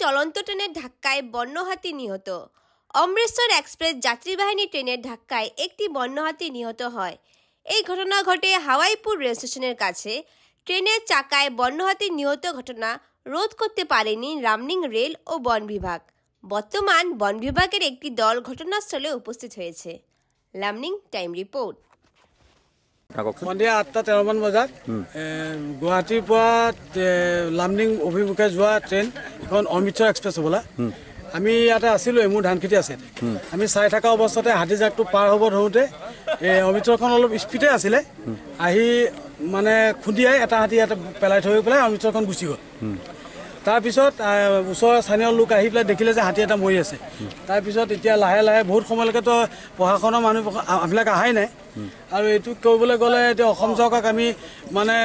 চলন্ত ট্রেনের ধাক্কায় বন্যহাতি নিহত। অমৃতসর এক্সপ্রেস যাত্রীবাহিনী ট্রেনের ধাক্কায় একটি বন্যহাতি নিহত হয়। এই ঘটনা ঘটে হাওয়াইপুর রেল স্টেশনের কাছে। ট্রেনের চাকায় বন্যহাতি নিহত ঘটনা রোধ করতে পারেনি লামডিং রেল ও বন বিভাগ। বর্তমান বন বিভাগের একটি দল ঘটনাস্থলে উপস্থিত হয়েছে। Lumding time report. সন্ধিয়া 8:13 মান বজাত গুৱাহাটীৰ পৰা লামডিং অভিমুখে যোৱা ট্ৰেইন এখন অমৃতসৰ এক্সপ্ৰেছ হ'বলা। আমি ইয়াতে আছিলোঁ, মোৰ ধানখেতি আছে। আমি চাই থকা অৱস্থাতে হাতীজাকটো পাৰ হ'ব ধৰোঁতে অমৃতসৰখন অলপ স্পীডে আছিলে, আহি মানে খুন্দিয়াই এটা হাতী ইয়াতে পেলাই থৈ পেলাই অমৃতসৰখন গুচি গ'ল। তাৰপিছত ওচৰৰ স্থানীয় লোক আহি পেলাই দেখিলে যে হাতী এটা মৰি আছে। তাৰপিছত এতিয়া লাহে লাহে বহুত সময়লৈকেতো প্ৰশাসনৰ মানুহবিলাক অহাই নাই। আৰু এইটো কৰিবলৈ গ'লে এতিয়া অসম চৰকাৰক আমি মানে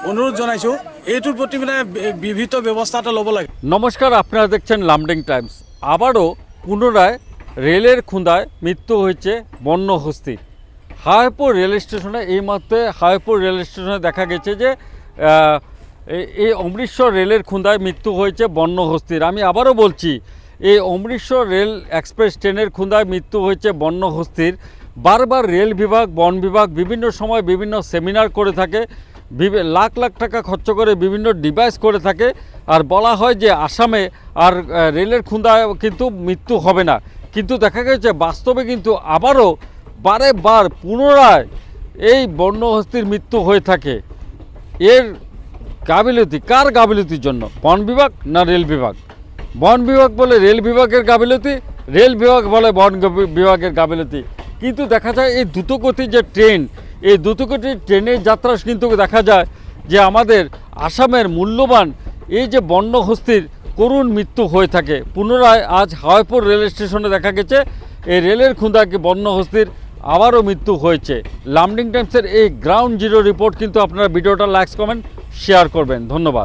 অনুৰোধ জনাইছোঁ, এইটোৰ প্ৰতি মানে বিহিত ব্যৱস্থা এটা ল'ব লাগে। নমস্কার, আপনারা দেখছেন লামডিং টাইমস। আবারও পুনরায় রেলের খুঁদায় মৃত্যু হয়েছে বন্যহস্তির। হাওয়াইপুর রেল স্টেশনে এই মুহূর্তে হাওয়াইপুর রেল স্টেশনে দেখা গেছে যে এই অমৃতসর রেলের খুঁদায় মৃত্যু হয়েছে বন্যহস্তির। আমি আবারও বলছি, এই অমৃতসর রেল এক্সপ্রেস ট্রেনের খুঁদায় মৃত্যু হয়েছে বন্যহস্তির। বারবার রেল বিভাগ, বন বিভাগ বিভিন্ন সময় বিভিন্ন সেমিনার করে থাকে, লাখ লাখ টাকা খরচ করে বিভিন্ন ডিভাইস করে থাকে, আর বলা হয় যে আসামে আর রেলের খুঁদায় কিন্তু মৃত্যু হবে না। কিন্তু দেখা গেছে বাস্তবে কিন্তু আবারও বারে পুনরায় এই বন্যহস্তির মৃত্যু হয়ে থাকে। এর গাফিলতি কার গাফিলতির জন্য? বন বিভাগ না রেল বিভাগ? বন বিভাগ বলে রেল বিভাগের গাফিলতি, রেল বিভাগ বলে বন বিভাগের গাফিলতি। কিন্তু দেখা যায় এই দ্রুতগতির যে ট্রেন, এই দ্রুতগতির ট্রেনের যাত্রা কিন্তু দেখা যায় যে আমাদের আসামের মূল্যবান এই যে বন্যহস্তির করুণ মৃত্যু হয়ে থাকে। পুনরায় আজ হাওয়াইপুর রেল স্টেশনে দেখা গেছে এই রেলের খুঁদাকে বন্যহস্তির আবারও মৃত্যু হয়েছে। লামডিং টাইমসের এই গ্রাউন্ড জিরো রিপোর্ট কিন্তু আপনারা ভিডিওটা লাইক, কমেন্ট, শেয়ার করবেন। ধন্যবাদ।